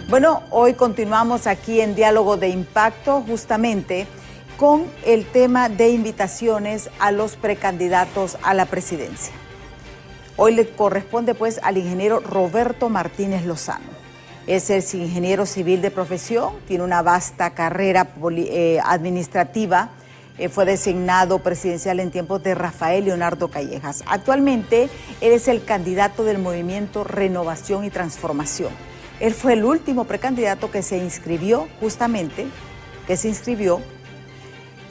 Bueno, hoy continuamos aquí en Diálogo de Impacto, justamente con el tema de invitaciones a los precandidatos a la presidencia. Hoy le corresponde pues al ingeniero Roberto Martínez Lozano. Es ingeniero civil de profesión, tiene una vasta carrera administrativa, fue designado presidencial en tiempos de Rafael Leonardo Callejas. Actualmente él es el candidato del movimiento Renovación y Transformación. Él fue el último precandidato que se inscribió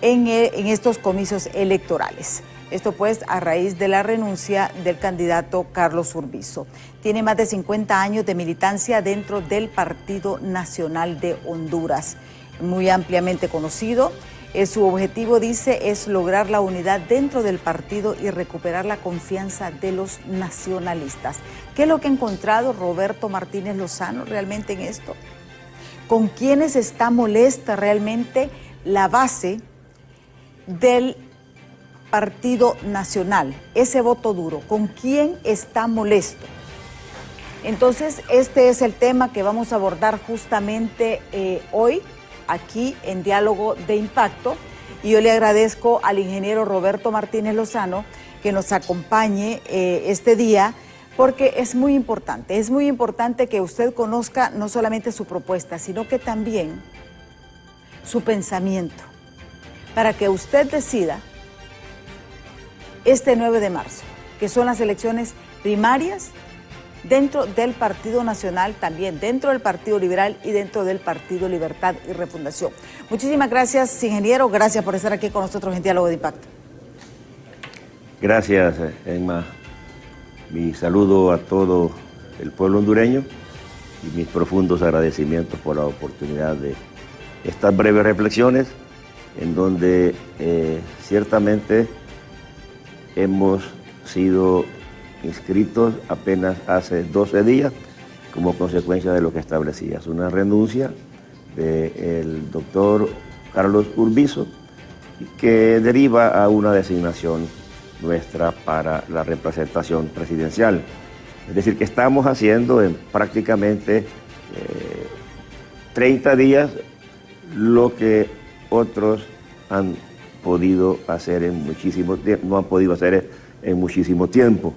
en estos comicios electorales. Esto pues a raíz de la renuncia del candidato Carlos Urbizo. Tiene más de 50 años de militancia dentro del Partido Nacional de Honduras, muy ampliamente conocido. Su objetivo, dice, es lograr la unidad dentro del partido y recuperar la confianza de los nacionalistas. ¿Qué es lo que ha encontrado Roberto Martínez Lozano realmente en esto? ¿Con quiénes está molesta realmente la base del Partido Nacional? Ese voto duro, ¿con quién está molesto? Entonces, este es el tema que vamos a abordar justamente hoy, aquí en Diálogo de Impacto, y yo le agradezco al ingeniero Roberto Martínez Lozano que nos acompañe este día, porque es muy importante que usted conozca no solamente su propuesta, sino que también su pensamiento, para que usted decida este 9 de marzo, que son las elecciones primarias dentro del Partido Nacional, también dentro del Partido Liberal y dentro del Partido Libertad y Refundación. Muchísimas gracias, ingeniero. Gracias por estar aquí con nosotros en Diálogo de Impacto. Gracias, Emma. Mi saludo a todo el pueblo hondureño y mis profundos agradecimientos por la oportunidad de estas breves reflexiones en donde ciertamente hemos sido inscritos apenas hace 12 días como consecuencia de lo que establecías, una renuncia del doctor Carlos Urbizo que deriva a una designación nuestra para la representación presidencial. Es decir, que estamos haciendo en prácticamente 30 días lo que otros han podido hacer en muchísimo tiempo, no han podido hacer en muchísimo tiempo.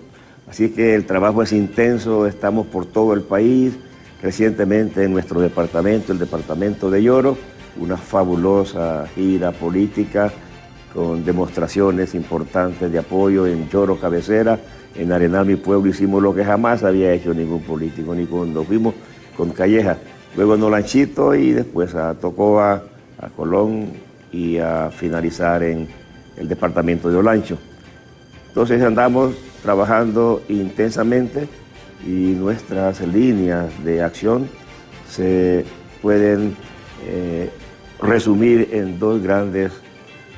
Así que el trabajo es intenso, estamos por todo el país, recientemente en nuestro departamento, el departamento de Yoro, una fabulosa gira política con demostraciones importantes de apoyo en Yoro cabecera, en Arenal, mi pueblo, hicimos lo que jamás había hecho ningún político, ni cuando fuimos con Calleja, luego en Olanchito y después a Tocoa, a Colón y a finalizar en el departamento de Olancho. Entonces andamos trabajando intensamente y nuestras líneas de acción se pueden resumir en dos grandes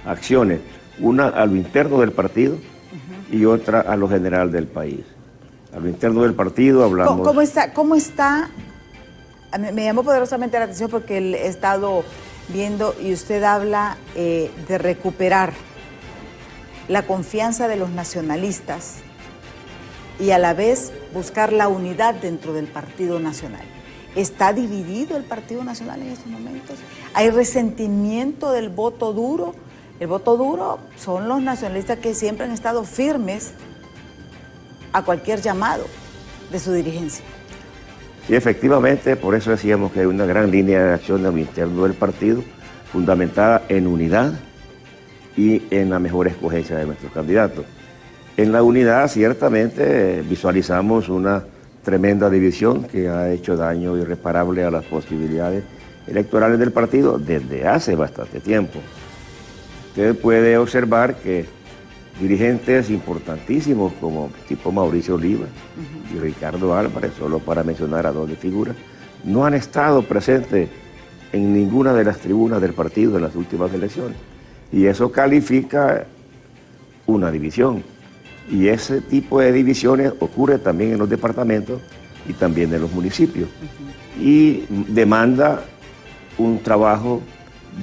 acciones, una a lo interno del partido y otra a lo general del país. A lo interno del partido hablamos... ¿Cómo está? Me llamó poderosamente la atención porque he estado viendo y usted habla de recuperar la confianza de los nacionalistas y a la vez buscar la unidad dentro del Partido Nacional. ¿Está dividido el Partido Nacional en estos momentos? ¿Hay resentimiento del voto duro? El voto duro son los nacionalistas que siempre han estado firmes a cualquier llamado de su dirigencia. Sí, efectivamente, por eso decíamos que hay una gran línea de acción a lo interno del partido, fundamentada en unidad y en la mejor escogencia de nuestros candidatos. En la unidad, ciertamente, visualizamos una tremenda división que ha hecho daño irreparable a las posibilidades electorales del partido desde hace bastante tiempo. Usted puede observar que dirigentes importantísimos como tipo Mauricio Oliva y Ricardo Álvarez, solo para mencionar a dos de figuras, no han estado presentes en ninguna de las tribunas del partido en las últimas elecciones. Y eso califica una división. Y ese tipo de divisiones ocurre también en los departamentos y también en los municipios. Y demanda un trabajo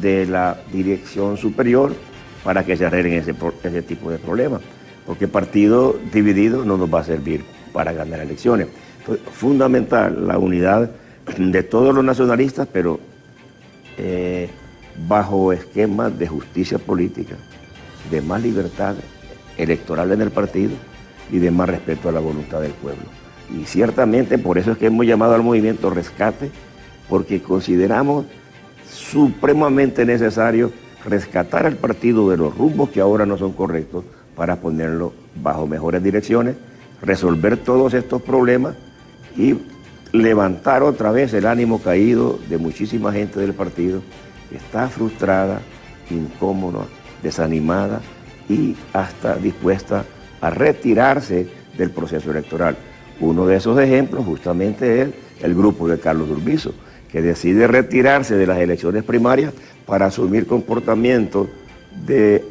de la dirección superior para que se arreglen ese tipo de problemas, porque partido dividido no nos va a servir para ganar elecciones. Entonces, fundamental la unidad de todos los nacionalistas, pero bajo esquemas de justicia política, de más libertad electoral en el partido y de más respeto a la voluntad del pueblo. Y ciertamente por eso es que hemos llamado al movimiento Rescate, porque consideramos supremamente necesario rescatar al partido de los rumbos que ahora no son correctos para ponerlo bajo mejores direcciones, resolver todos estos problemas y levantar otra vez el ánimo caído de muchísima gente del partido que está frustrada, incómoda, desanimada y hasta dispuesta a retirarse del proceso electoral. Uno de esos ejemplos justamente es el grupo de Carlos Urbizo, que decide retirarse de las elecciones primarias para asumir comportamientos de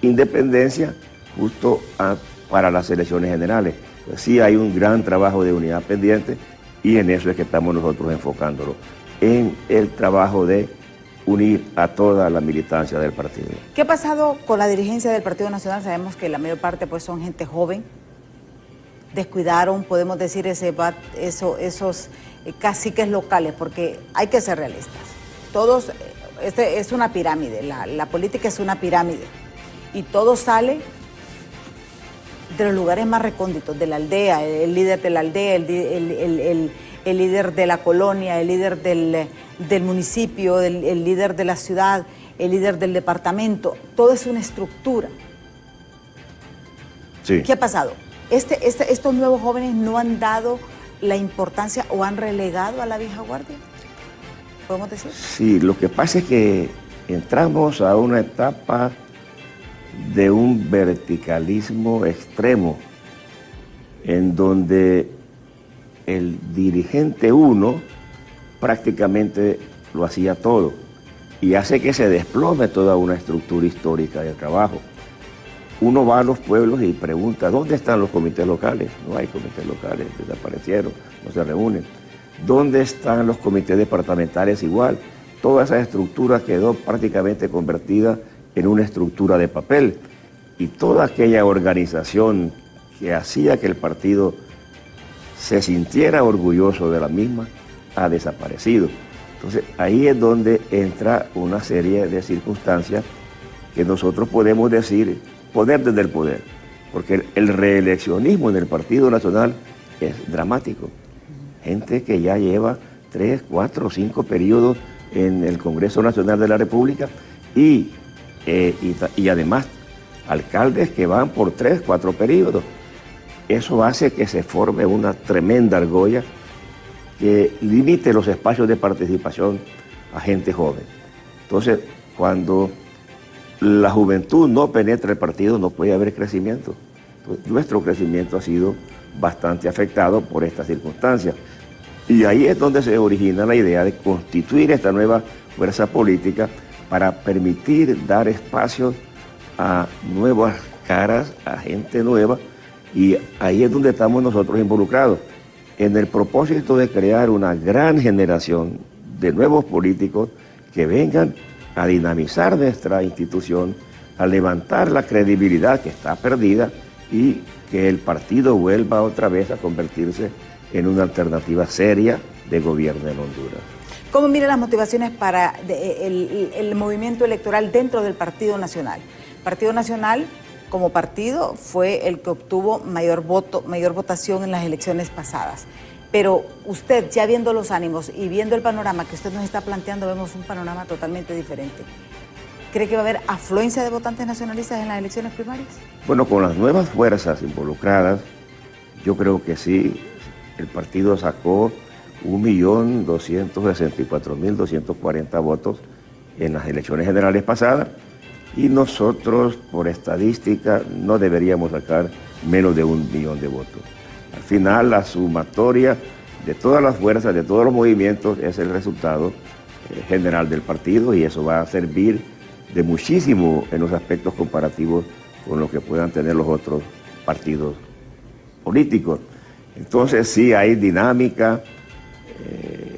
independencia justo para las elecciones generales. Pues sí hay un gran trabajo de unidad pendiente y en eso es que estamos nosotros enfocándolo, en el trabajo de unir a toda la militancia del partido. ¿Qué ha pasado con la dirigencia del Partido Nacional? Sabemos que la mayor parte pues son gente joven, descuidaron, podemos decir, esos caciques locales, porque hay que ser realistas. Todos, es una pirámide, la política es una pirámide, y todo sale de los lugares más recónditos, de la aldea, el líder de la aldea, el líder de la colonia, el líder del municipio, el líder de la ciudad, el líder del departamento. Todo es una estructura. Sí. ¿Qué ha pasado? Estos nuevos jóvenes no han dado la importancia o han relegado a la vieja guardia, ¿podemos decir? Sí, lo que pasa es que entramos a una etapa de un verticalismo extremo, en donde el dirigente uno prácticamente lo hacía todo y hace que se desplome toda una estructura histórica de trabajo. Uno va a los pueblos y pregunta, ¿dónde están los comités locales? No hay comités locales, desaparecieron, no se reúnen. ¿Dónde están los comités departamentales? Igual, toda esa estructura quedó prácticamente convertida en una estructura de papel y toda aquella organización que hacía que el partido se sintiera orgulloso de la misma ha desaparecido. Entonces ahí es donde entra una serie de circunstancias que nosotros podemos decir poder desde el poder, porque el reeleccionismo en el Partido Nacional es dramático. Gente que ya lleva 3, 4, 5 periodos en el Congreso Nacional de la República y además alcaldes que van por 3, 4 periodos. Eso hace que se forme una tremenda argolla que limite los espacios de participación a gente joven. Entonces, cuando la juventud no penetra el partido, no puede haber crecimiento. Entonces, nuestro crecimiento ha sido bastante afectado por estas circunstancias. Y ahí es donde se origina la idea de constituir esta nueva fuerza política para permitir dar espacio a nuevas caras, a gente nueva, y ahí es donde estamos nosotros involucrados, en el propósito de crear una gran generación de nuevos políticos que vengan a dinamizar nuestra institución, a levantar la credibilidad que está perdida y que el partido vuelva otra vez a convertirse en una alternativa seria de gobierno en Honduras. ¿Cómo mira las motivaciones para el movimiento electoral dentro del Partido Nacional? Partido Nacional, como partido, fue el que obtuvo mayor votación en las elecciones pasadas. Pero usted, ya viendo los ánimos y viendo el panorama que usted nos está planteando, vemos un panorama totalmente diferente. ¿Cree que va a haber afluencia de votantes nacionalistas en las elecciones primarias? Bueno, con las nuevas fuerzas involucradas, yo creo que sí. El partido sacó 1.264.240 votos en las elecciones generales pasadas y nosotros, por estadística, no deberíamos sacar menos de 1 millón de votos. Al final, la sumatoria de todas las fuerzas, de todos los movimientos, es el resultado general del partido y eso va a servir de muchísimo en los aspectos comparativos con lo que puedan tener los otros partidos políticos. Entonces sí hay dinámica,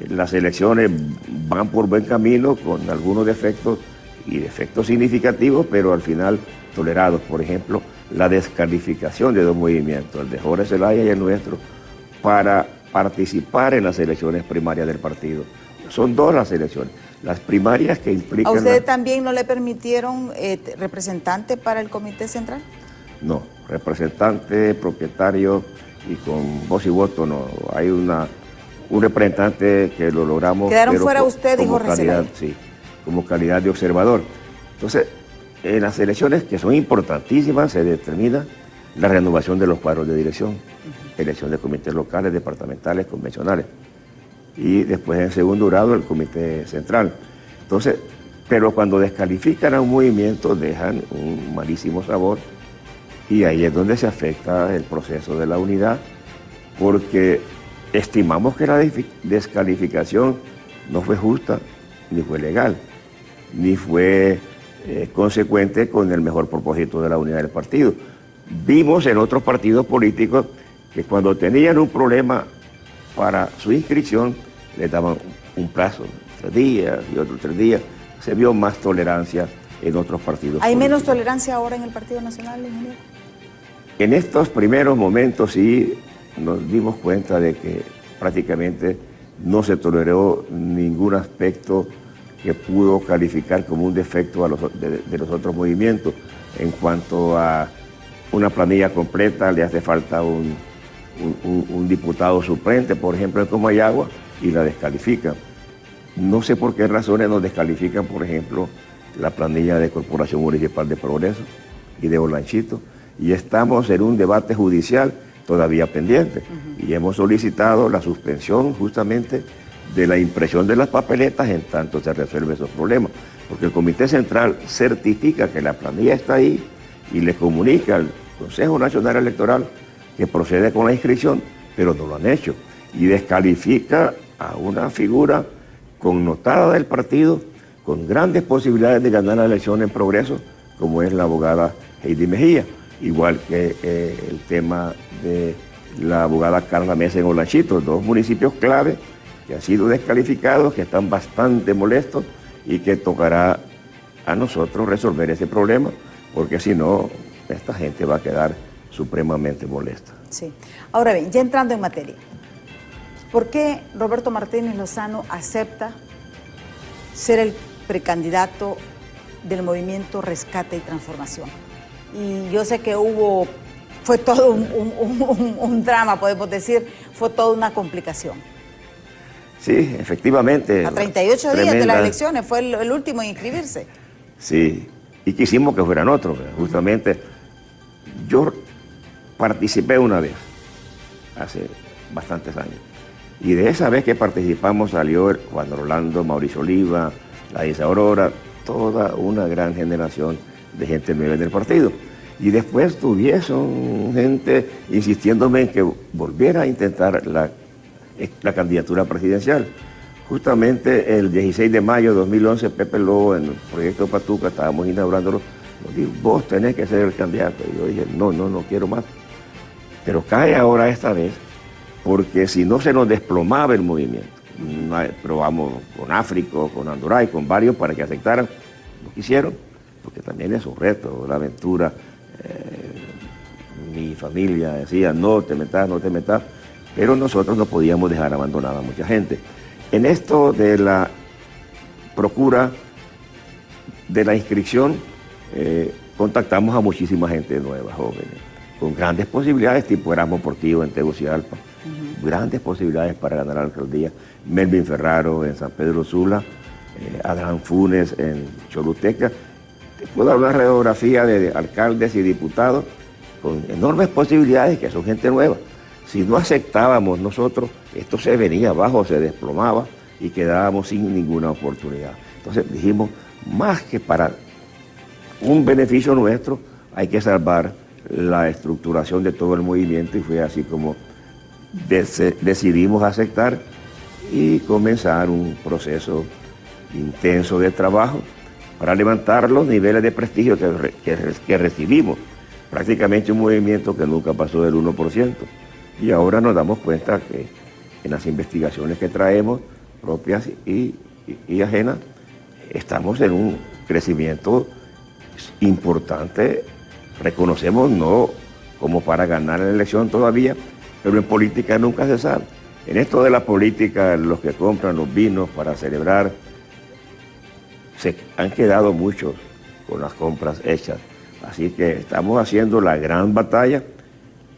las elecciones van por buen camino con algunos defectos y defectos significativos, pero al final tolerados. Por ejemplo, la descalificación de dos movimientos, el de Jorge Zelaya y el nuestro, para participar en las elecciones primarias del partido. Son dos las elecciones. Las primarias que implican... ¿A usted también no le permitieron representante para el Comité Central? No, representante, propietario y con voz y voto no. Hay un representante que lo logramos... ¿Quedaron fuera usted y Jorge Zelaya? Sí, como calidad de observador. Entonces, en las elecciones que son importantísimas se determina la renovación de los cuadros de dirección, elección de comités locales, departamentales, convencionales. Y después en segundo grado el Comité Central. Entonces, pero cuando descalifican a un movimiento dejan un malísimo sabor y ahí es donde se afecta el proceso de la unidad, porque estimamos que la descalificación no fue justa, ni fue legal, ni fue consecuente con el mejor propósito de la unidad del partido. Vimos en otros partidos políticos que cuando tenían un problema para su inscripción, les daban un plazo, 3 días y otros 3 días. Se vio más tolerancia en otros partidos. ¿Hay menos tolerancia ahora en el Partido Nacional, ingeniero? En estos primeros momentos sí nos dimos cuenta de que prácticamente no se toleró ningún aspecto que pudo calificar como un defecto de los otros movimientos. En cuanto a una planilla completa, le hace falta un diputado suplente, por ejemplo, en Comayagua, y la descalifican. No sé por qué razones nos descalifican, por ejemplo, la planilla de Corporación Municipal de Progreso y de Olanchito, y estamos en un debate judicial todavía pendiente, y hemos solicitado la suspensión justamente de la impresión de las papeletas en tanto se resuelve esos problemas, porque el Comité Central certifica que la planilla está ahí y le comunica al Consejo Nacional Electoral que procede con la inscripción, pero no lo han hecho, y descalifica a una figura connotada del partido, con grandes posibilidades de ganar la elección en Progreso, como es la abogada Heidi Mejía, igual que el tema de la abogada Carla Mesa en Olanchito, 2 municipios clave que han sido descalificados, que están bastante molestos y que tocará a nosotros resolver ese problema, porque si no, esta gente va a quedar supremamente molesta. Sí. Ahora bien, ya entrando en materia, ¿por qué Roberto Martínez Lozano acepta ser el precandidato del movimiento Rescate y Transformación? Y yo sé que fue todo un drama, podemos decir, fue toda una complicación. Sí, efectivamente. A 38 días de las elecciones, fue el último en inscribirse. Sí, y quisimos que fueran otros. Justamente, yo participé una vez, hace bastantes años, y de esa vez que participamos salió Juan Rolando, Mauricio Oliva, la Isa Aurora, toda una gran generación de gente nueva en el partido. Y después tuvieron gente insistiéndome en que volviera a intentar la candidatura presidencial. Justamente el 16 de mayo de 2011, Pepe Lobo, en el proyecto Patuca, estábamos inaugurándolo, nos dijo, vos tenés que ser el candidato. Y yo dije, no quiero más. Pero cae ahora esta vez, porque si no se nos desplomaba el movimiento. Probamos con África, con Andoray, con varios para que aceptaran, no quisieron, porque también es un reto, la aventura. Mi familia decía, no te metas, pero nosotros no podíamos dejar abandonada a mucha gente. En esto de la procura de la inscripción, contactamos a muchísima gente nueva, jóvenes, con grandes posibilidades, tipo Erasmo Portillo en Tegucigalpa, grandes posibilidades para ganar la alcaldía, Melvin Ferraro en San Pedro Sula, Adán Funes en Choluteca. Te puedo dar una radiografía de alcaldes y diputados con enormes posibilidades, que son gente nueva. Si no aceptábamos nosotros, esto se venía abajo, se desplomaba y quedábamos sin ninguna oportunidad. Entonces dijimos, más que para un beneficio nuestro, hay que salvar la estructuración de todo el movimiento, y fue así como decidimos aceptar y comenzar un proceso intenso de trabajo para levantar los niveles de prestigio que recibimos. Prácticamente un movimiento que nunca pasó del 1%. Y ahora nos damos cuenta que en las investigaciones que traemos, propias y y ajena, estamos en un crecimiento importante, reconocemos, no como para ganar la elección todavía, pero en política nunca se sabe. En esto de la política, los que compran los vinos para celebrar, se han quedado muchos con las compras hechas. Así que estamos haciendo la gran batalla,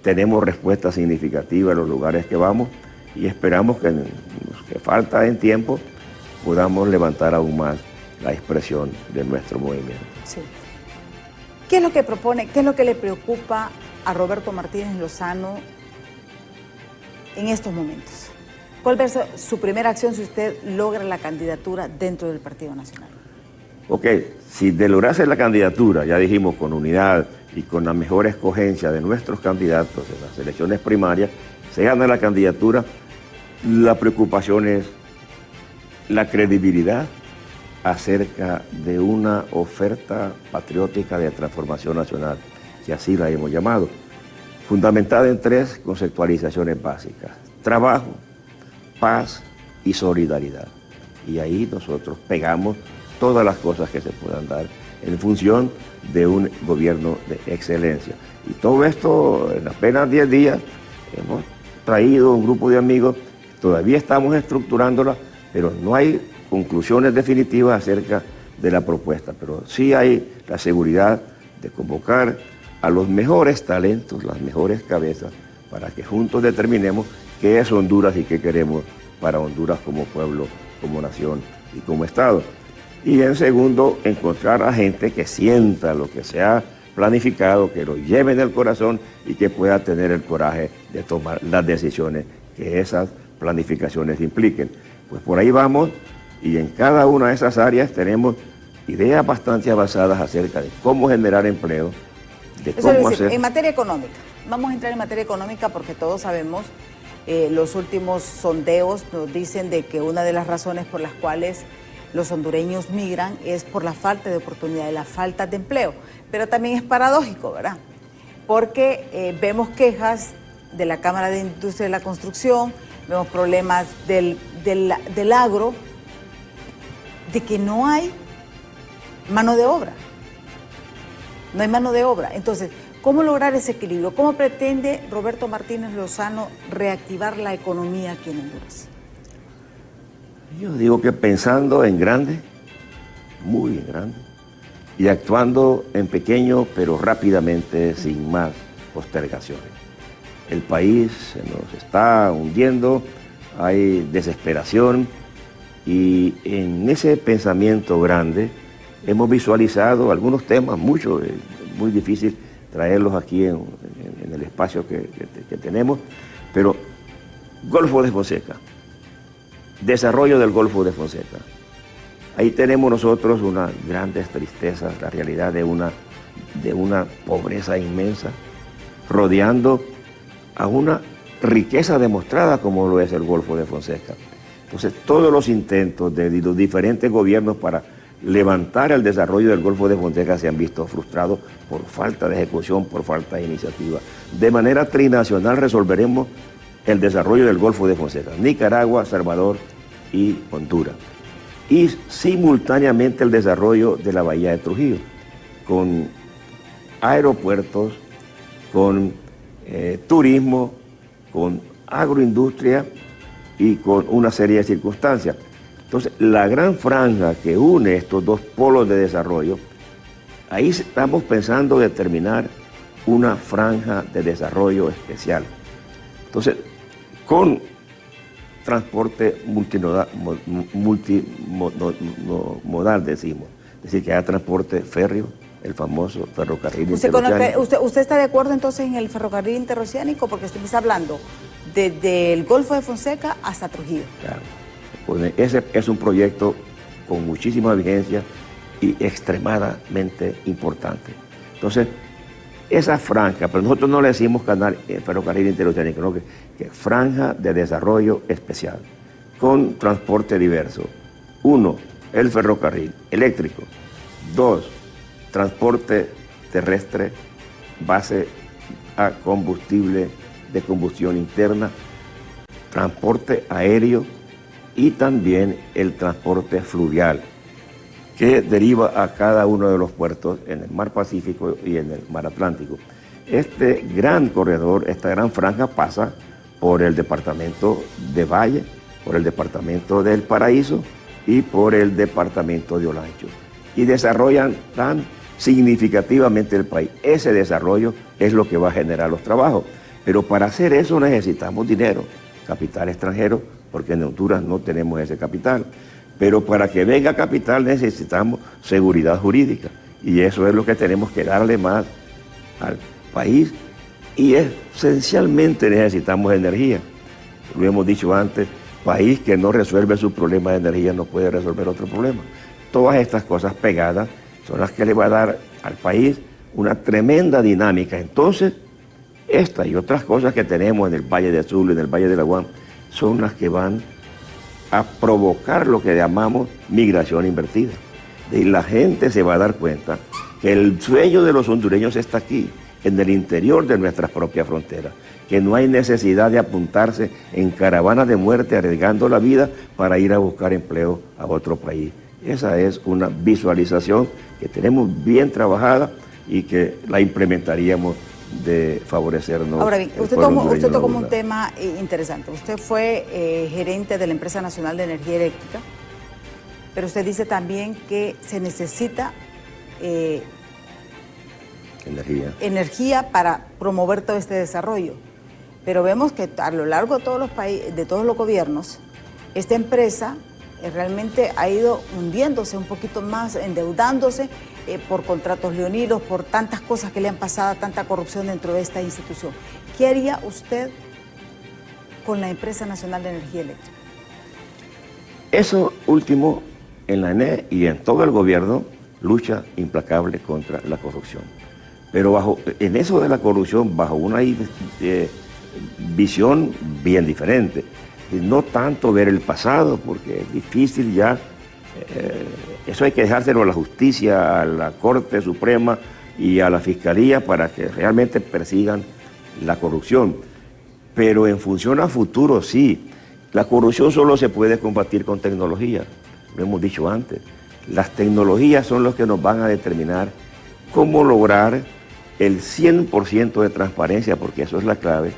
tenemos respuestas significativas en los lugares que vamos y esperamos que en los que falta en tiempo podamos levantar aún más la expresión de nuestro movimiento. Sí. ¿Qué es lo que propone, qué es lo que le preocupa a Roberto Martínez Lozano en estos momentos? ¿Cuál va a ser su primera acción si usted logra la candidatura dentro del Partido Nacional? Ok, si de lograrse la candidatura, ya dijimos, con unidad y con la mejor escogencia de nuestros candidatos en las elecciones primarias, se gana la candidatura, la preocupación es la credibilidad acerca de una oferta patriótica de transformación nacional, que así la hemos llamado, fundamentada en 3 conceptualizaciones básicas: trabajo, paz y solidaridad. Y ahí nosotros pegamos todas las cosas que se puedan dar en función de un gobierno de excelencia. Y todo esto en apenas 10 días hemos traído un grupo de amigos, todavía estamos estructurándola, pero no hay conclusiones definitivas acerca de la propuesta, pero sí hay la seguridad de convocar a los mejores talentos, las mejores cabezas, para que juntos determinemos qué es Honduras y qué queremos para Honduras como pueblo, como nación y como Estado. Y en segundo, encontrar a gente que sienta lo que se ha planificado, que lo lleve en el corazón y que pueda tener el coraje de tomar las decisiones que esas planificaciones impliquen. Pues por ahí vamos, y en cada una de esas áreas tenemos ideas bastante avanzadas acerca de cómo generar empleo, de cómo hacer... En materia económica, vamos a entrar en materia económica porque todos sabemos, los últimos sondeos nos dicen de que una de las razones por las cuales los hondureños migran es por la falta de oportunidades, la falta de empleo. Pero también es paradójico, ¿verdad? Porque vemos quejas de la Cámara de Industria de la Construcción, vemos problemas del agro, de que no hay mano de obra. No hay mano de obra. Entonces, ¿cómo lograr ese equilibrio? ¿Cómo pretende Roberto Martínez Lozano reactivar la economía aquí en Honduras? Yo digo que pensando en grande, muy en grande, y actuando en pequeño, pero rápidamente, sin más postergaciones. El país se nos está hundiendo, hay desesperación, y en ese pensamiento grande hemos visualizado algunos temas, muchos, muy difícil traerlos aquí en el espacio que tenemos, pero Golfo de Fonseca, desarrollo del Golfo de Fonseca. Ahí tenemos nosotros unas grandes tristezas, la realidad de una pobreza inmensa, rodeando a una riqueza demostrada como lo es el Golfo de Fonseca. Entonces, todos los intentos de los diferentes gobiernos para levantar el desarrollo del Golfo de Fonseca se han visto frustrados por falta de ejecución, por falta de iniciativa. De manera trinacional resolveremos el desarrollo del Golfo de Fonseca, Nicaragua, Salvador y Honduras. Y simultáneamente el desarrollo de la Bahía de Trujillo, con aeropuertos, con turismo, con agroindustria y con una serie de circunstancias. Entonces, la gran franja que une estos dos polos de desarrollo, ahí estamos pensando determinar una franja de desarrollo especial. Entonces, con transporte multimodal, decimos. Es decir, que haya transporte férreo, el famoso ferrocarril interoceánico. ¿Usted está de acuerdo entonces en el ferrocarril interoceánico? Porque usted me está hablando desde el Golfo de Fonseca hasta Trujillo. Claro. Pues ese es un proyecto con muchísima vigencia y extremadamente importante. Entonces, esa franja, pero nosotros no le decimos canal ferrocarril interoceánico, sino que franja de desarrollo especial, con transporte diverso. 1, el ferrocarril eléctrico. 2, transporte terrestre, base a combustible de combustión interna, transporte aéreo y también el transporte fluvial, que deriva a cada uno de los puertos en el mar Pacífico y en el mar Atlántico. Este gran corredor, esta gran franja pasa por el departamento de Valle, por el departamento del Paraíso y por el departamento de Olancho, y desarrollan tan significativamente el país. Ese desarrollo es lo que va a generar los trabajos, pero para hacer eso necesitamos dinero, capital extranjero, porque en Honduras no tenemos ese capital. Pero para que venga capital necesitamos seguridad jurídica, y eso es lo que tenemos que darle más al país, y esencialmente necesitamos energía. Lo hemos dicho antes, país que no resuelve su problema de energía no puede resolver otro problema. Todas estas cosas pegadas son las que le va a dar al país una tremenda dinámica. Entonces, esta y otras cosas que tenemos en el Valle de Azul, en el Valle de la Guam, son las que van a provocar lo que llamamos migración invertida. Y la gente se va a dar cuenta que el sueño de los hondureños está aquí, en el interior de nuestras propias fronteras, que no hay necesidad de apuntarse en caravanas de muerte arriesgando la vida para ir a buscar empleo a otro país. Esa es una visualización que tenemos bien trabajada y que la implementaríamos de favorecernos. Ahora bien, usted tocó un tema interesante. Usted fue gerente de la Empresa Nacional de Energía Eléctrica, pero usted dice también que se necesita energía para promover todo este desarrollo. Pero vemos que a lo largo de todos los países, de todos los gobiernos, esta empresa realmente ha ido hundiéndose un poquito más, endeudándose por contratos leoninos, por tantas cosas que le han pasado, tanta corrupción dentro de esta institución. ¿Qué haría usted con la Empresa Nacional de Energía Eléctrica? Eso último, en la ENE y en todo el gobierno, lucha implacable contra la corrupción. Pero en eso de la corrupción, bajo una visión bien diferente. No tanto ver el pasado, porque es difícil ya, eso hay que dejárselo a la justicia, a la Corte Suprema y a la Fiscalía para que realmente persigan la corrupción. Pero en función a futuro, sí. La corrupción solo se puede combatir con tecnología, lo hemos dicho antes. Las tecnologías son los que nos van a determinar cómo lograr el 100% de transparencia, porque eso es la clave,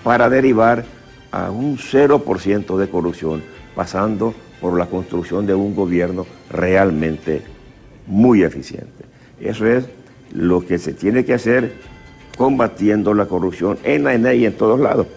para derivar a un 0% de corrupción, pasando por la construcción de un gobierno realmente muy eficiente. Eso es lo que se tiene que hacer, combatiendo la corrupción en la ENE y en todos lados.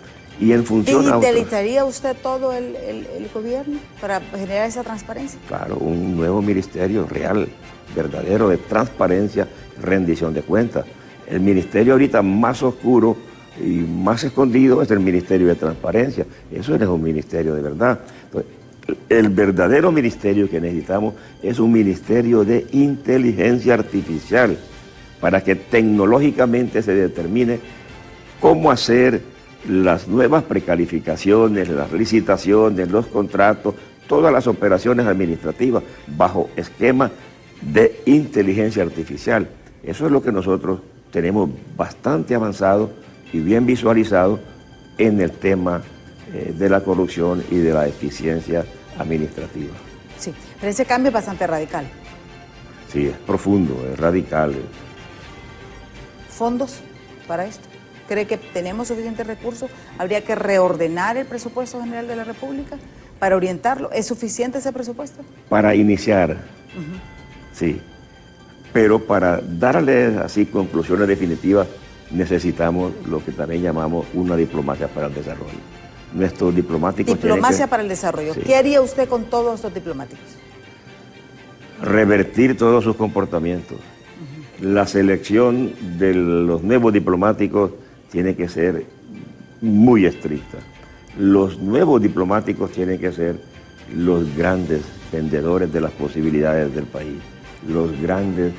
Y en función a ¿Digitalizaría usted todo el gobierno para generar esa transparencia? Claro, un nuevo ministerio real, verdadero, de transparencia, rendición de cuentas. El ministerio ahorita más oscuro y más escondido es el Ministerio de Transparencia. Eso no es un ministerio de verdad. Entonces, el verdadero ministerio que necesitamos es un ministerio de inteligencia artificial, para que tecnológicamente se determine cómo hacer las nuevas precalificaciones, las licitaciones, los contratos, todas las operaciones administrativas bajo esquema de inteligencia artificial. Eso es lo que nosotros tenemos bastante avanzado y bien visualizado en el tema de la corrupción y de la eficiencia administrativa. Sí, pero ese cambio es bastante radical. Sí, es profundo, es radical. ¿Fondos para esto? ¿Cree que tenemos suficientes recursos? ¿Habría que reordenar el presupuesto general de la República para orientarlo? ¿Es suficiente ese presupuesto? Para iniciar, sí. Pero para darle así conclusiones definitivas, necesitamos lo que también llamamos una diplomacia para el desarrollo. Nuestros diplomáticos Diplomacia para el desarrollo. Sí. ¿Qué haría usted con todos estos diplomáticos? Revertir todos sus comportamientos. La selección de los nuevos diplomáticos tiene que ser muy estricta. Los nuevos diplomáticos tienen que ser los grandes vendedores de las posibilidades del país, los grandes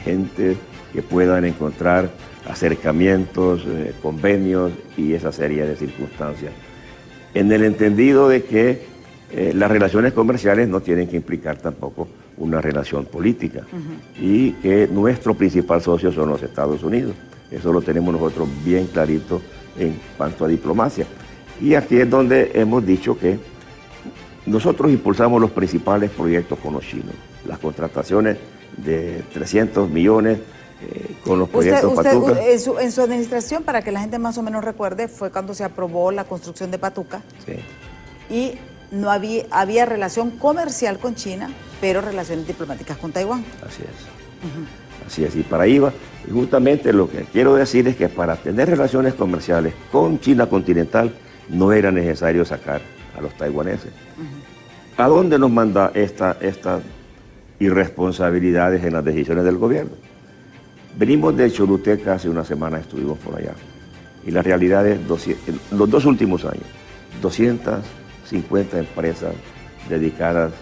gentes que puedan encontrar acercamientos, convenios y esa serie de circunstancias. En el entendido de que las relaciones comerciales no tienen que implicar tampoco una relación política y que nuestro principal socio son los Estados Unidos. Eso lo tenemos nosotros bien clarito en cuanto a diplomacia. Y aquí es donde hemos dicho que nosotros impulsamos los principales proyectos con los chinos, las contrataciones de 300 millones con los proyectos Patuca. En su administración, para que la gente más o menos recuerde, fue cuando se aprobó la construcción de Patuca. Sí. Y no había relación comercial con China, pero relaciones diplomáticas con Taiwán. Así es. Así es, y para ahí va. Y justamente lo que quiero decir es que para tener relaciones comerciales con China continental no era necesario sacar a los taiwaneses. ¿A dónde nos manda estas irresponsabilidades en las decisiones del gobierno? Venimos de Choluteca, hace una semana estuvimos por allá, y la realidad es, en los 2 últimos años, 250 empresas dedicadas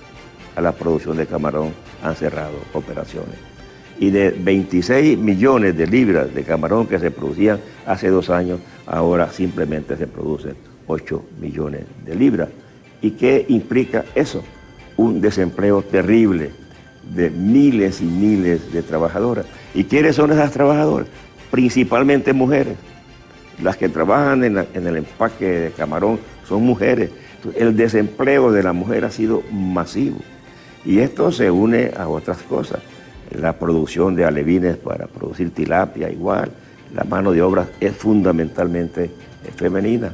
a la producción de camarón han cerrado operaciones. Y de 26 millones de libras de camarón que se producían hace 2 años, ahora simplemente se producen 8 millones de libras. ¿Y qué implica eso? Un desempleo terrible de miles y miles de trabajadoras. ¿Y quiénes son esas trabajadoras? Principalmente mujeres. Las que trabajan en el empaque de camarón son mujeres. Entonces, el desempleo de la mujer ha sido masivo. Y esto se une a otras cosas. La producción de alevines para producir tilapia igual. La mano de obra es fundamentalmente femenina.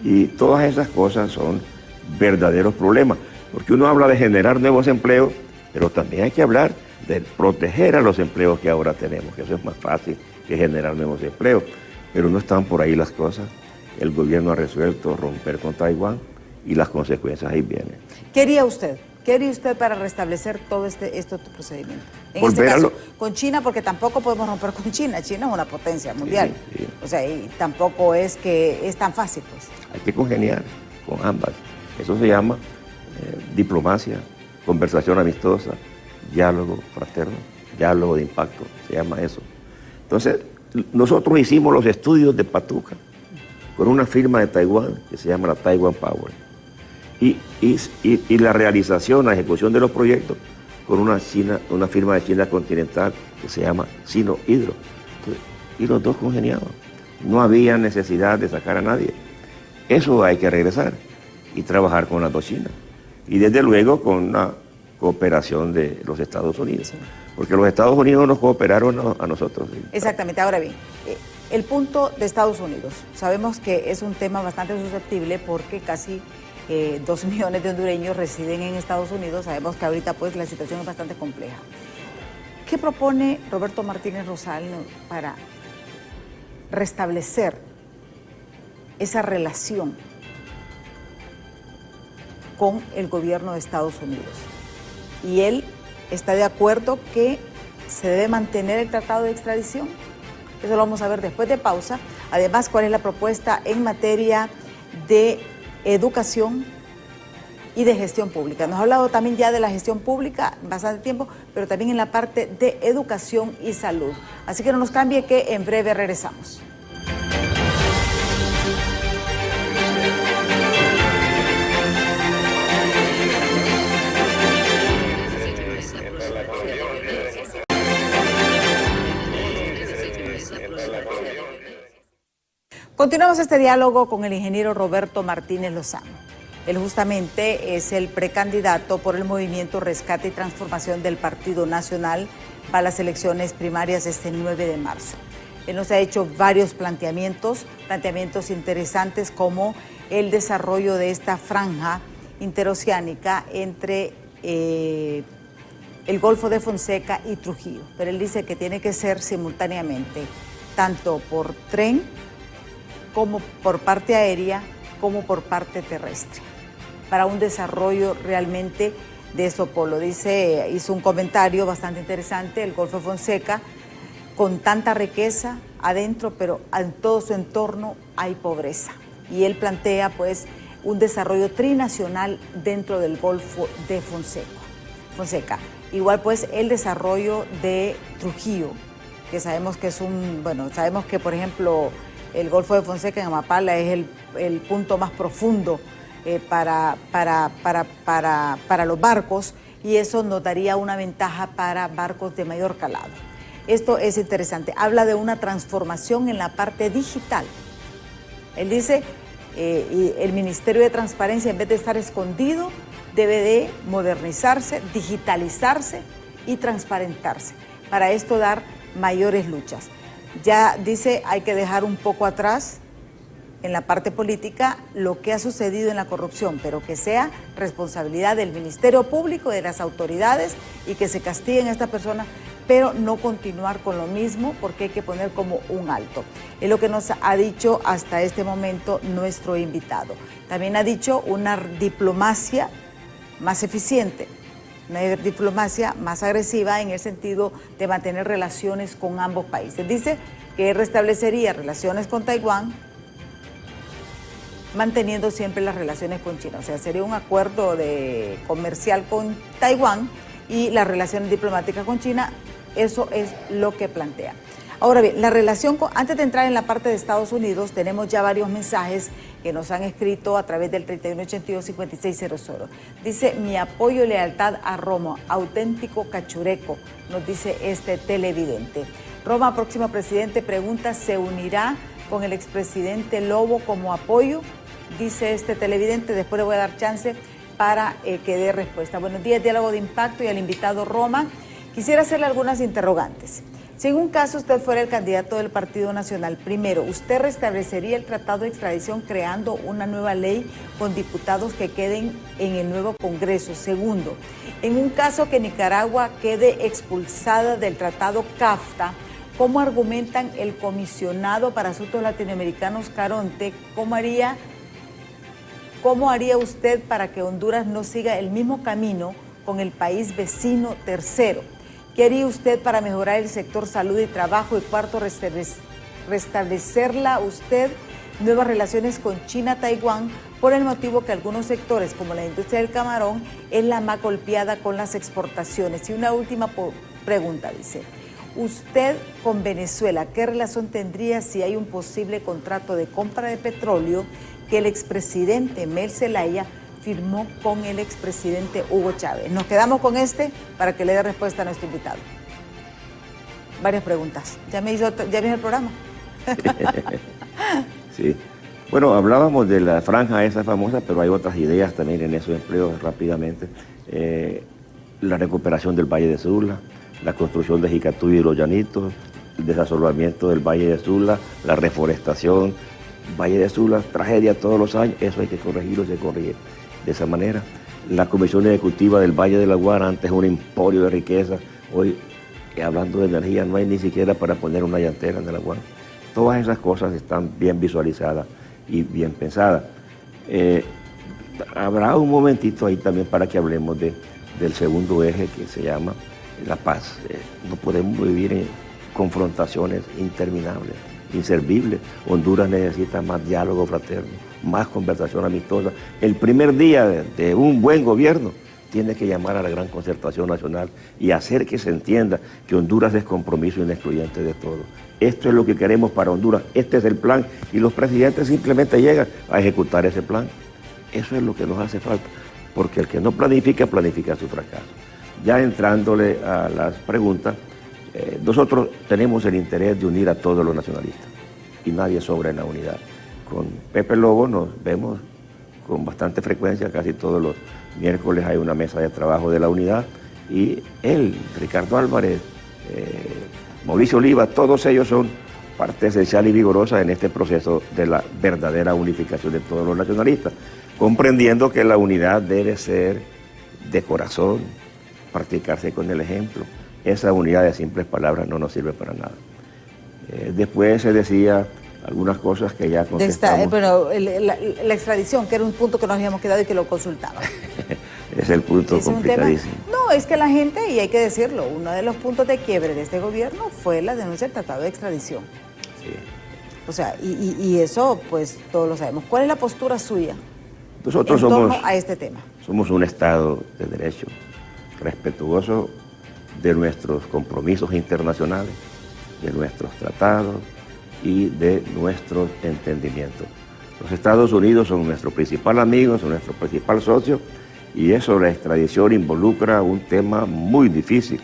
Y todas esas cosas son verdaderos problemas. Porque uno habla de generar nuevos empleos, pero también hay que hablar de proteger a los empleos que ahora tenemos, que eso es más fácil que generar nuevos empleos. Pero no están por ahí las cosas. El gobierno ha resuelto romper con Taiwán y las consecuencias ahí vienen. ¿Qué haría usted para restablecer todo este procedimiento? En este caso, con China, porque tampoco podemos romper con China. China es una potencia mundial. Sí. O sea, y tampoco es que es tan fácil, pues. Hay que congeniar con ambas. Eso se llama diplomacia, conversación amistosa, diálogo fraterno, diálogo de impacto, se llama eso. Entonces, nosotros hicimos los estudios de Patuca con una firma de Taiwán que se llama la Taiwan Power. Y la realización, la ejecución de los proyectos con una firma de China continental que se llama Sino Hydro. Entonces, y los dos congeniaban. No había necesidad de sacar a nadie. Eso hay que regresar y trabajar con las dos Chinas. Y desde luego con una cooperación de los Estados Unidos. Sí. Porque los Estados Unidos nos cooperaron a nosotros. Exactamente. Ahora bien, el punto de Estados Unidos. Sabemos que es un tema bastante susceptible porque casi 2 millones de hondureños residen en Estados Unidos. Sabemos que ahorita pues la situación es bastante compleja. ¿Qué propone Roberto Martínez Rosal para restablecer esa relación con el gobierno de Estados Unidos? ¿Y él está de acuerdo que se debe mantener el tratado de extradición? Eso lo vamos a ver después de pausa. Además, ¿cuál es la propuesta en materia de educación y de gestión pública? Nos ha hablado también ya de la gestión pública bastante tiempo, pero también en la parte de educación y salud. Así que no nos cambie, que en breve regresamos. Continuamos este diálogo con el ingeniero Roberto Martínez Lozano. Él justamente es el precandidato por el movimiento Rescate y Transformación del Partido Nacional para las elecciones primarias este 9 de marzo. Él nos ha hecho varios planteamientos interesantes, como el desarrollo de esta franja interoceánica entre el Golfo de Fonseca y Trujillo. Pero él dice que tiene que ser simultáneamente, tanto por tren, como por parte aérea, como por parte terrestre, para un desarrollo realmente de Sopolo. Hizo un comentario bastante interesante: el Golfo de Fonseca, con tanta riqueza adentro, pero en todo su entorno hay pobreza. Y él plantea pues un desarrollo trinacional dentro del Golfo de Fonseca. Igual pues el desarrollo de Trujillo, que sabemos que sabemos que por ejemplo el Golfo de Fonseca en Amapala es el punto más profundo para los barcos, y eso nos daría una ventaja para barcos de mayor calado. Esto es interesante. Habla de una transformación en la parte digital. Él dice, y el Ministerio de Transparencia, en vez de estar escondido, debe de modernizarse, digitalizarse y transparentarse. Para esto dar mayores luchas. Ya dice, hay que dejar un poco atrás en la parte política lo que ha sucedido en la corrupción, pero que sea responsabilidad del Ministerio Público, de las autoridades, y que se castiguen a esta persona, pero no continuar con lo mismo, porque hay que poner como un alto. Es lo que nos ha dicho hasta este momento nuestro invitado. También ha dicho una diplomacia más eficiente, una diplomacia más agresiva en el sentido de mantener relaciones con ambos países. Dice que restablecería relaciones con Taiwán, manteniendo siempre las relaciones con China. O sea, sería un acuerdo comercial con Taiwán y las relaciones diplomáticas con China. Eso es lo que plantea. Ahora bien, la relación antes de entrar en la parte de Estados Unidos, tenemos ya varios mensajes que nos han escrito a través del 3182-5600. Dice, mi apoyo y lealtad a Roma, auténtico cachureco, nos dice este televidente. Roma, próximo presidente, pregunta, ¿se unirá con el expresidente Lobo como apoyo? Dice este televidente, después le voy a dar chance para que dé respuesta. Buenos días, Diálogo de Impacto, y al invitado Roma. Quisiera hacerle algunas interrogantes. Si en un caso usted fuera el candidato del Partido Nacional, primero, ¿usted restablecería el tratado de extradición creando una nueva ley con diputados que queden en el nuevo Congreso? Segundo, en un caso que Nicaragua quede expulsada del tratado CAFTA, ¿cómo argumentan el comisionado para asuntos latinoamericanos Caronte? ¿Cómo haría usted para que Honduras no siga el mismo camino con el país vecino? Tercero, ¿qué haría usted para mejorar el sector salud y trabajo? Y cuarto, restablecerla usted nuevas relaciones con China, Taiwán, por el motivo que algunos sectores, como la industria del camarón, es la más golpeada con las exportaciones. Y una última pregunta, dice, usted con Venezuela, ¿qué relación tendría si hay un posible contrato de compra de petróleo que el expresidente Mel Zelaya firmó con el expresidente Hugo Chávez? Nos quedamos con para que le dé respuesta a nuestro invitado. Varias preguntas. ¿Ya me hizo el programa? Sí. Bueno, hablábamos de la franja esa famosa, pero hay otras ideas también en esos empleos rápidamente. La recuperación del Valle de Sula, la construcción de Jicatuy y Los Llanitos, el desasolvamiento del Valle de Sula, la reforestación. Valle de Sula, tragedia todos los años, eso hay que corregirlo, se corrige de esa manera. La Comisión Ejecutiva del Valle de la Guara, antes un emporio de riqueza, hoy, hablando de energía, no hay ni siquiera para poner una llantera en el Guara. Todas esas cosas están bien visualizadas y bien pensadas. Habrá un momentito ahí también para que hablemos del segundo eje, que se llama la paz. No podemos vivir en confrontaciones interminables, inservibles. Honduras necesita más diálogo fraterno, más conversación amistosa. El primer día de un buen gobierno tiene que llamar a la gran concertación nacional y hacer que se entienda que Honduras es compromiso inexcluyente de todo. Esto es lo que queremos para Honduras, este es el plan, y los presidentes simplemente llegan a ejecutar ese plan. Eso es lo que nos hace falta, porque el que no planifica, planifica su fracaso. Ya entrándole a las preguntas, nosotros tenemos el interés de unir a todos los nacionalistas y nadie sobra en la unidad. Con Pepe Lobo nos vemos con bastante frecuencia, casi todos los miércoles hay una mesa de trabajo de la unidad, y él, Ricardo Álvarez, Mauricio Oliva, todos ellos son parte esencial y vigorosa en este proceso de la verdadera unificación de todos los nacionalistas, comprendiendo que la unidad debe ser de corazón, practicarse con el ejemplo. Esa unidad de simples palabras no nos sirve para nada. Después se decía algunas cosas que ya contestamos. La extradición, que era un punto que nos habíamos quedado y que lo consultaba. Es el punto complicadísimo. No, es que la gente, y hay que decirlo, uno de los puntos de quiebre de este gobierno fue la denuncia del tratado de extradición. Sí. O sea, y eso pues todos lo sabemos. ¿Cuál es la postura suya Nosotros en torno a este tema? Somos un Estado de derecho, respetuoso de nuestros compromisos internacionales, de nuestros tratados y de nuestros entendimientos. Los Estados Unidos son nuestro principal amigo, son nuestro principal socio, y eso, la extradición, involucra un tema muy difícil,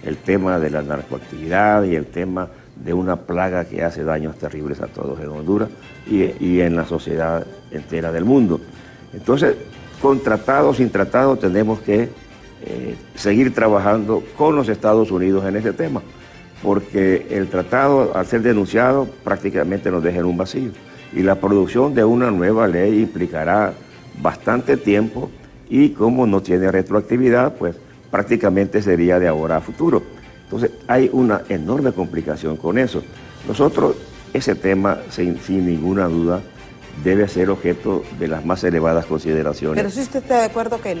el tema de la narcoactividad y el tema de una plaga que hace daños terribles a todos en Honduras y en la sociedad entera del mundo. Entonces, con tratado o sin tratado, tenemos que seguir trabajando con los Estados Unidos en ese tema, porque el tratado, al ser denunciado, prácticamente nos deja en un vacío. Y la producción de una nueva ley implicará bastante tiempo y como no tiene retroactividad, pues prácticamente sería de ahora a futuro. Entonces hay una enorme complicación con eso. Nosotros, ese tema, sin ninguna duda, debe ser objeto de las más elevadas consideraciones. Pero si usted está de acuerdo que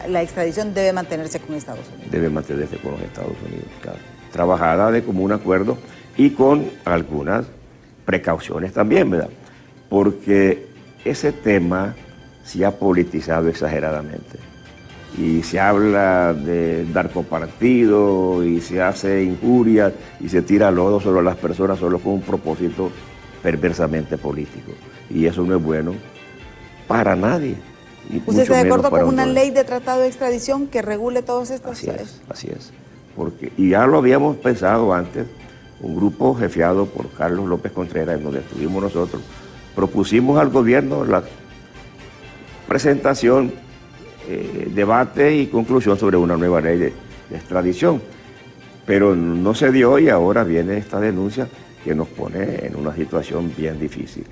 la extradición debe mantenerse con Estados Unidos. Debe mantenerse con los Estados Unidos, claro. Trabajada de común acuerdo y con algunas precauciones también, ¿verdad? Porque ese tema se ha politizado exageradamente. Y se habla de narcopartido y se hace injurias y se tira lodo sobre las personas solo con un propósito perversamente político. Y eso no es bueno para nadie. ¿Usted está de acuerdo con una ley de tratado de extradición que regule todos estos? Así es. Porque, y ya lo habíamos pensado antes, un grupo jefiado por Carlos López Contreras, en donde estuvimos nosotros, propusimos al gobierno la presentación, debate y conclusión sobre una nueva ley de extradición. Pero no se dio y ahora viene esta denuncia que nos pone en una situación bien difícil.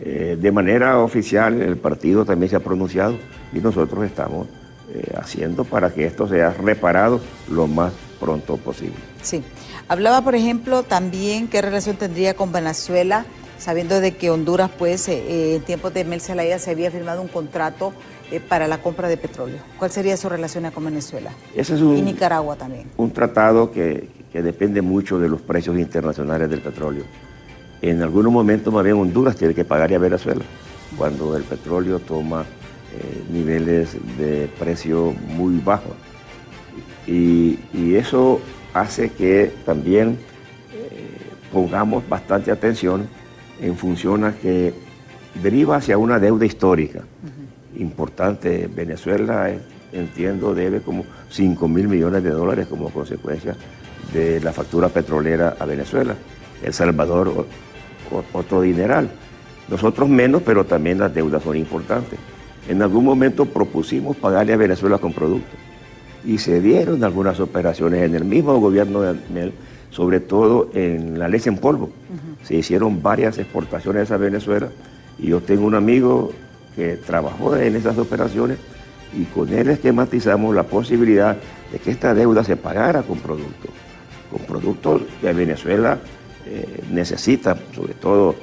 De manera oficial, el partido también se ha pronunciado y nosotros estamos haciendo para que esto sea reparado lo más pronto posible. Sí. Hablaba, por ejemplo, también qué relación tendría con Venezuela, sabiendo de que Honduras, pues, en tiempos de Mel Zelaya se había firmado un contrato para la compra de petróleo. ¿Cuál sería su relación con Venezuela? Ese es y Nicaragua también. Un tratado que depende mucho de los precios internacionales del petróleo. En algunos momentos, más bien, Honduras tiene que pagarle a Venezuela cuando el petróleo toma niveles de precio muy bajos. Y eso hace que también pongamos bastante atención en función a que deriva hacia una deuda histórica importante. Venezuela, entiendo, debe como 5.000 millones de dólares como consecuencia de la factura petrolera a Venezuela. El Salvador, otro dineral. Nosotros menos, pero también las deudas son importantes. En algún momento propusimos pagarle a Venezuela con productos y se dieron algunas operaciones en el mismo gobierno de Mel, sobre todo en la leche en polvo. Se hicieron varias exportaciones a Venezuela y yo tengo un amigo que trabajó en esas operaciones y con él esquematizamos la posibilidad de que esta deuda se pagara con productos que Venezuela necesita, sobre todo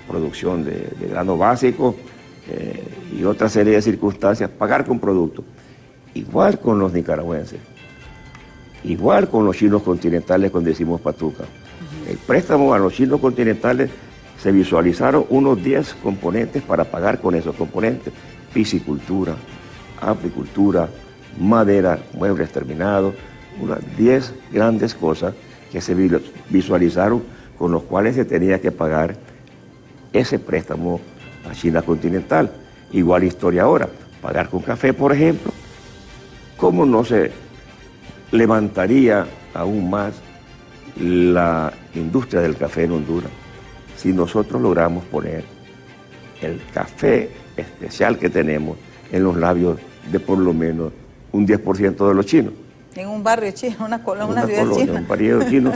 producción de grano básico y otra serie de circunstancias, pagar con productos. Igual con los nicaragüenses, igual con los chinos continentales cuando decimos patuca. El préstamo a los chinos continentales se visualizaron unos 10 componentes para pagar con esos componentes: piscicultura, apicultura, madera, muebles terminados, unas 10 grandes cosas que se visualizaron con los cuales se tenía que pagar ese préstamo a China continental. Igual historia ahora, pagar con café, por ejemplo. ¿Cómo no se levantaría aún más la industria del café en Honduras si nosotros logramos poner el café especial que tenemos en los labios de por lo menos un 10% de los chinos? En un barrio chino, una ciudad china. Un barrio chino.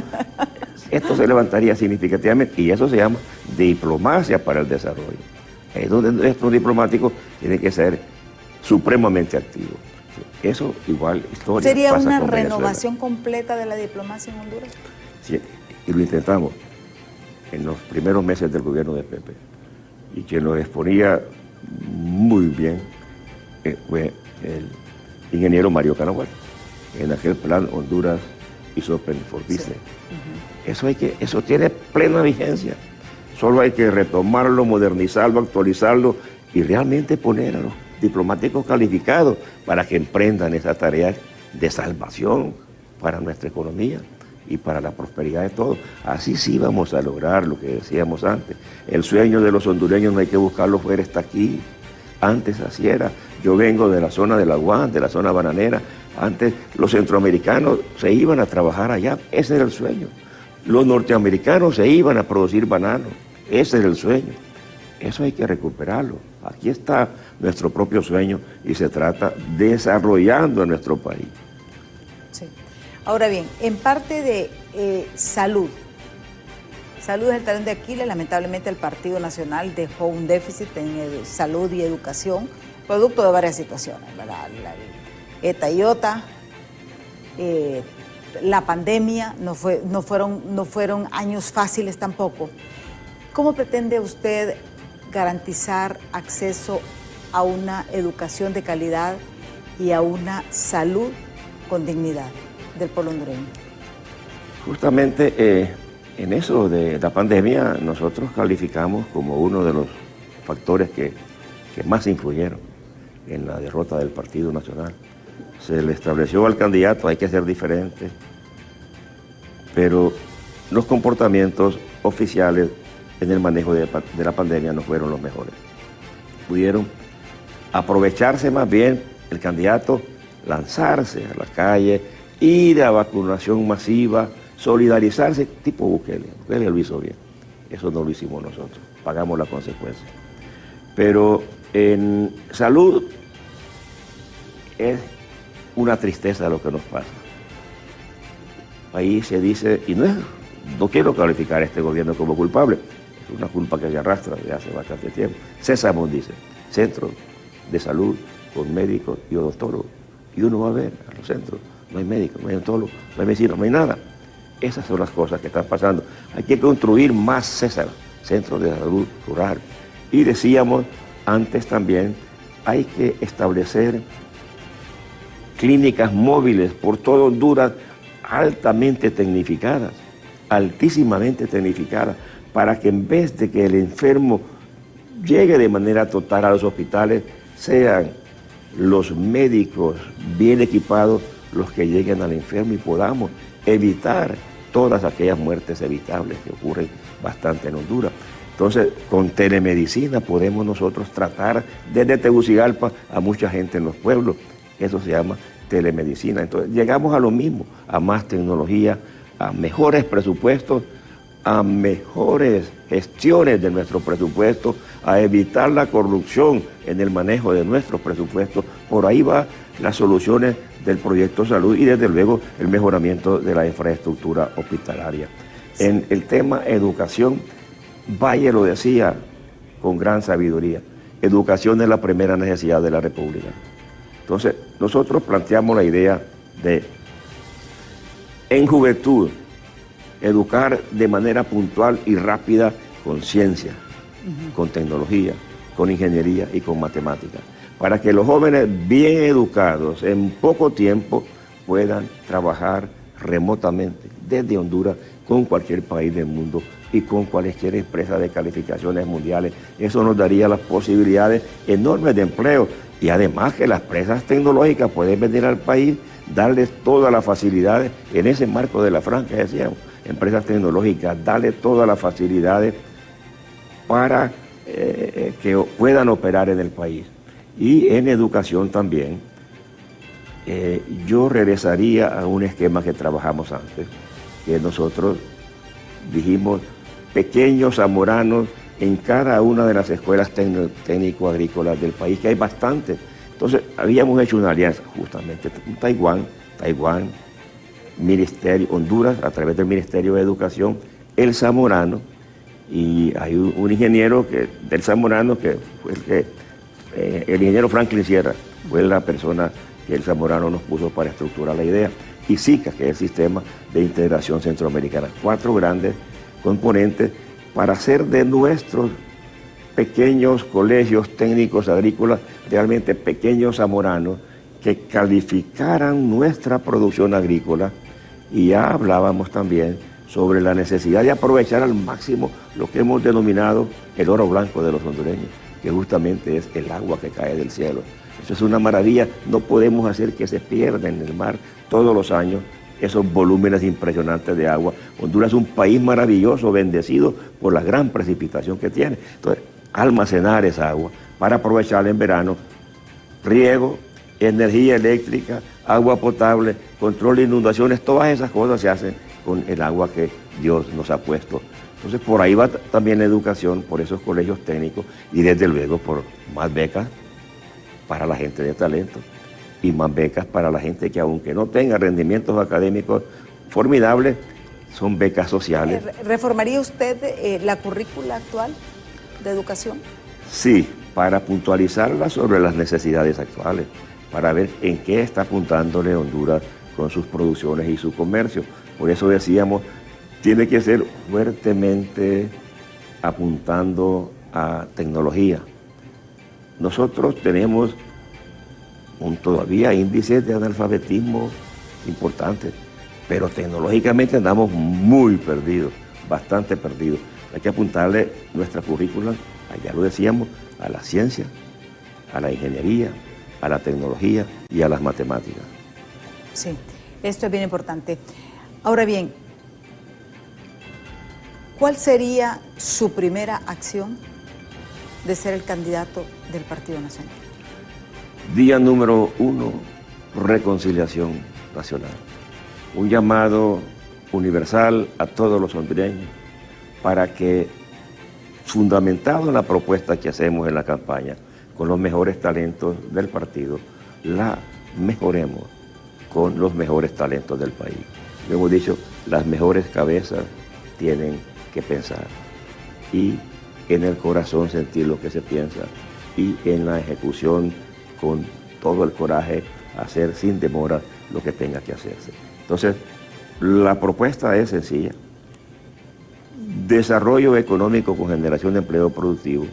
Esto se levantaría significativamente y eso se llama diplomacia para el desarrollo. Es donde estos diplomáticos tienen que ser supremamente activos. Eso igual historia. ¿Sería una renovación completa de la diplomacia en Honduras? Sí, y lo intentamos en los primeros meses del gobierno de Pepe. Y quien lo exponía muy bien fue el ingeniero Mario Canagual. En aquel plan Honduras is open for business. Sí. Eso tiene plena vigencia. Solo hay que retomarlo, modernizarlo, actualizarlo y realmente poner a los diplomáticos calificados para que emprendan esa tarea de salvación para nuestra economía y para la prosperidad de todos. Así sí vamos a lograr lo que decíamos antes. El sueño de los hondureños no hay que buscarlo fuera, está aquí. Antes así era. Yo vengo de la zona de la UAN, de la zona bananera. Antes los centroamericanos se iban a trabajar allá. Ese era el sueño. Los norteamericanos se iban a producir banano. Ese es el sueño. Eso hay que recuperarlo. Aquí está nuestro propio sueño y se trata desarrollando a nuestro país. Sí. Ahora bien, en parte de salud. Salud es el talón de Aquiles. Lamentablemente el Partido Nacional dejó un déficit en salud y educación, producto de varias situaciones, ¿verdad? ETA y OTA, la pandemia, no fueron años fáciles tampoco. ¿Cómo pretende usted garantizar acceso a una educación de calidad y a una salud con dignidad del pueblo hondureño? Justamente en eso de la pandemia nosotros calificamos como uno de los factores que más influyeron en la derrota del Partido Nacional. Se le estableció al candidato, hay que ser diferente, pero los comportamientos oficiales en el manejo de la pandemia no fueron los mejores. Pudieron aprovecharse más bien el candidato, lanzarse a la calle, ir a vacunación masiva, solidarizarse, tipo Bukele. Bukele lo hizo bien. Eso no lo hicimos nosotros, pagamos la consecuencia. Pero en salud es una tristeza lo que nos pasa. Ahí se dice, y no quiero calificar a este gobierno como culpable, es una culpa que se arrastra desde hace bastante tiempo. César dice, centro de salud con médicos y odontólogos. Y uno va a ver a los centros, no hay médicos, no hay odontólogos, no hay medicina, no hay nada. Esas son las cosas que están pasando. Hay que construir más César, centros de salud rural. Y decíamos antes también, hay que establecer clínicas móviles por todo Honduras altamente tecnificadas, altísimamente tecnificadas, para que en vez de que el enfermo llegue de manera total a los hospitales, sean los médicos bien equipados los que lleguen al enfermo y podamos evitar todas aquellas muertes evitables que ocurren bastante en Honduras. Entonces, con telemedicina podemos nosotros tratar desde Tegucigalpa a mucha gente en los pueblos. Eso se llama telemedicina. Entonces, llegamos a lo mismo, a más tecnología, a mejores presupuestos, a mejores gestiones de nuestro presupuesto, a evitar la corrupción en el manejo de nuestros presupuestos. Por ahí van las soluciones del proyecto Salud y desde luego el mejoramiento de la infraestructura hospitalaria. Sí. En el tema educación, Valle lo decía con gran sabiduría, educación es la primera necesidad de la República. Entonces, nosotros planteamos la idea de, en juventud, educar de manera puntual y rápida con ciencia, con tecnología, con ingeniería y con matemáticas, para que los jóvenes bien educados en poco tiempo puedan trabajar remotamente desde Honduras con cualquier país del mundo y con cualquier empresa de calificaciones mundiales. Eso nos daría las posibilidades enormes de empleo y además que las empresas tecnológicas pueden venir al país, darles todas las facilidades en ese marco de la franja, decíamos, empresas tecnológicas, darles todas las facilidades para que puedan operar en el país. Y en educación también, yo regresaría a un esquema que trabajamos antes, que nosotros dijimos pequeños zamoranos en cada una de las escuelas técnico-agrícolas del país, que hay bastantes. Entonces, habíamos hecho una alianza justamente con Taiwán, Ministerio, Honduras, a través del Ministerio de Educación, el zamorano, y hay un ingeniero del zamorano que fue el ingeniero Franklin Sierra, fue la persona que el zamorano nos puso para estructurar la idea, y SICA, que es el Sistema de Integración Centroamericana. 4 grandes componentes para hacer de nuestros pequeños colegios técnicos agrícolas realmente pequeños zamoranos que calificaran nuestra producción agrícola. Y ya hablábamos también sobre la necesidad de aprovechar al máximo lo que hemos denominado el oro blanco de los hondureños, que justamente es el agua que cae del cielo. Eso es una maravilla, no podemos hacer que se pierda en el mar todos los años esos volúmenes impresionantes de agua. Honduras es un país maravilloso, bendecido por la gran precipitación que tiene. Entonces, almacenar esa agua para aprovecharla en verano, riego, energía eléctrica, agua potable, control de inundaciones, todas esas cosas se hacen con el agua que Dios nos ha puesto. Entonces por ahí va también la educación, por esos colegios técnicos y desde luego por más becas para la gente de talento y más becas para la gente que aunque no tenga rendimientos académicos formidables, son becas sociales. ¿Reformaría usted la currícula actual de educación? Sí, para puntualizarla sobre las necesidades actuales, para ver en qué está apuntándole Honduras con sus producciones y su comercio. Por eso decíamos, tiene que ser fuertemente apuntando a tecnología. Nosotros tenemos todavía índices de analfabetismo importantes, pero tecnológicamente andamos muy perdidos, bastante perdidos. Hay que apuntarle nuestra currícula, ya lo decíamos, a la ciencia, a la ingeniería, a la tecnología y a las matemáticas. Sí, esto es bien importante. Ahora bien, ¿cuál sería su primera acción de ser el candidato del Partido Nacional? Día número 1, reconciliación nacional. Un llamado universal a todos los hondureños para que, fundamentado en la propuesta que hacemos en la campaña, con los mejores talentos del partido, la mejoremos con los mejores talentos del país. Lo hemos dicho, las mejores cabezas tienen que pensar y en el corazón sentir lo que se piensa y en la ejecución con todo el coraje hacer sin demora lo que tenga que hacerse. Entonces, la propuesta es sencilla. Desarrollo económico con generación de empleo productivo,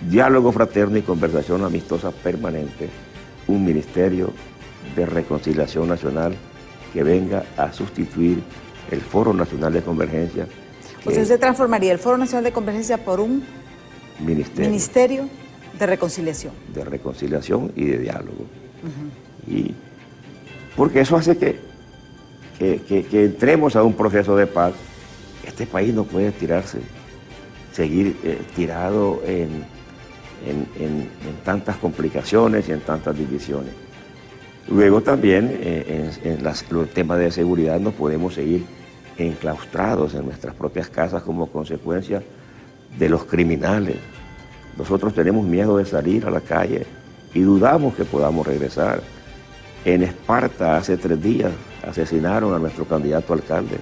diálogo fraterno y conversación amistosa permanente, un ministerio de reconciliación nacional que venga a sustituir el Foro Nacional de Convergencia. O sea, usted transformaría el Foro Nacional de Convergencia por un ministerio de reconciliación. De reconciliación y de diálogo. Y porque eso hace que entremos a un proceso de paz. Este país no puede seguir tirado en tantas complicaciones y en tantas divisiones. Luego también en los temas de seguridad no podemos seguir enclaustrados en nuestras propias casas como consecuencia de los criminales. Nosotros tenemos miedo de salir a la calle y dudamos que podamos regresar. En Esparta hace 3 días asesinaron a nuestro candidato a alcalde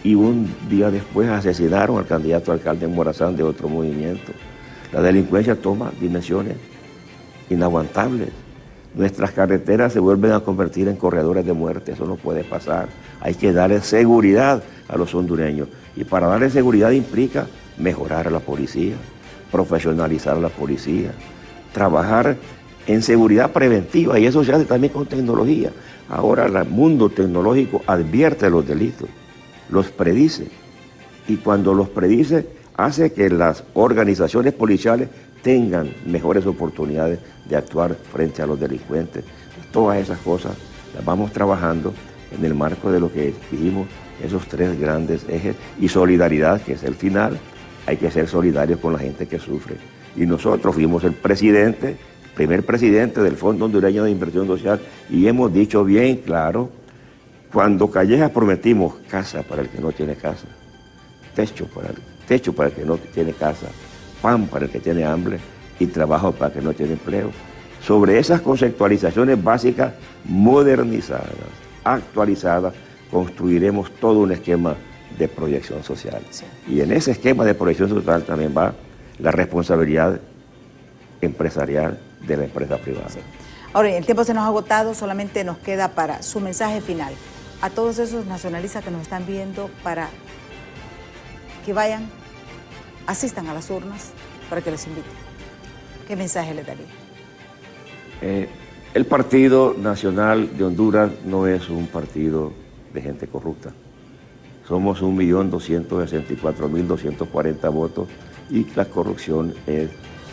y un día después asesinaron al candidato a alcalde en Morazán de otro movimiento. La delincuencia toma dimensiones inaguantables. Nuestras carreteras se vuelven a convertir en corredores de muerte, eso no puede pasar. Hay que darle seguridad a los hondureños y para darle seguridad implica mejorar a la policía, profesionalizar a la policía, trabajar en seguridad preventiva y eso se hace también con tecnología. Ahora el mundo tecnológico advierte los delitos, los predice y cuando los predice hace que las organizaciones policiales tengan mejores oportunidades de actuar frente a los delincuentes. Todas esas cosas las vamos trabajando en el marco de lo que dijimos, esos 3 grandes ejes y solidaridad, que es el final. Hay que ser solidarios con la gente que sufre. Y nosotros fuimos el primer presidente del Fondo Hondureño de Inversión Social y hemos dicho bien claro, cuando Callejas prometimos casa para el que no tiene casa, techo para el que no tiene casa, pan para el que tiene hambre y trabajo para el que no tiene empleo. Sobre esas conceptualizaciones básicas modernizadas, actualizadas, construiremos todo un esquema de proyección social. Sí. Y en ese esquema de proyección social también va la responsabilidad empresarial de la empresa privada. Sí. Ahora, el tiempo se nos ha agotado, solamente nos queda para su mensaje final a todos esos nacionalistas que nos están viendo para que vayan, asistan a las urnas para que los inviten. ¿Qué mensaje les daría? El Partido Nacional de Honduras no es un partido de gente corrupta. Somos 1.264.240 votos y la corrupción es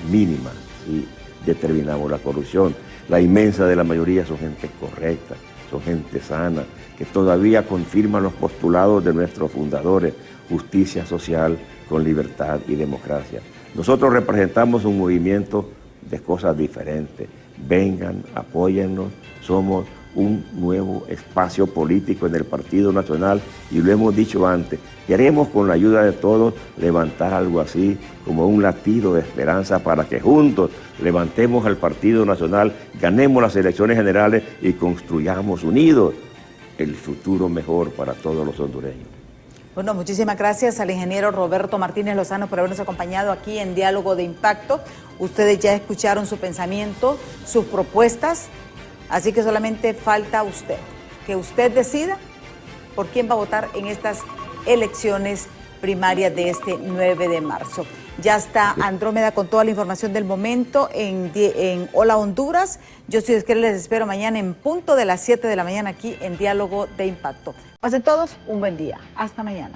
mínima si determinamos la corrupción. La inmensa de la mayoría son gente correcta, son gente sana, que todavía confirman los postulados de nuestros fundadores, justicia social con libertad y democracia. Nosotros representamos un movimiento de cosas diferentes. Vengan, apóyennos, somos un nuevo espacio político en el Partido Nacional y lo hemos dicho antes, queremos con la ayuda de todos levantar algo así como un latido de esperanza para que juntos levantemos al Partido Nacional, ganemos las elecciones generales y construyamos unidos el futuro mejor para todos los hondureños. Bueno, muchísimas gracias al ingeniero Roberto Martínez Lozano por habernos acompañado aquí en Diálogo de Impacto. Ustedes ya escucharon su pensamiento, sus propuestas, así que solamente falta usted, que usted decida por quién va a votar en estas elecciones primarias de este 9 de marzo. Ya está Andrómeda con toda la información del momento en Hola Honduras. Yo, si Dios quiere, les espero mañana en punto de las 7 de la mañana aquí en Diálogo de Impacto. Pasen todos un buen día. Hasta mañana.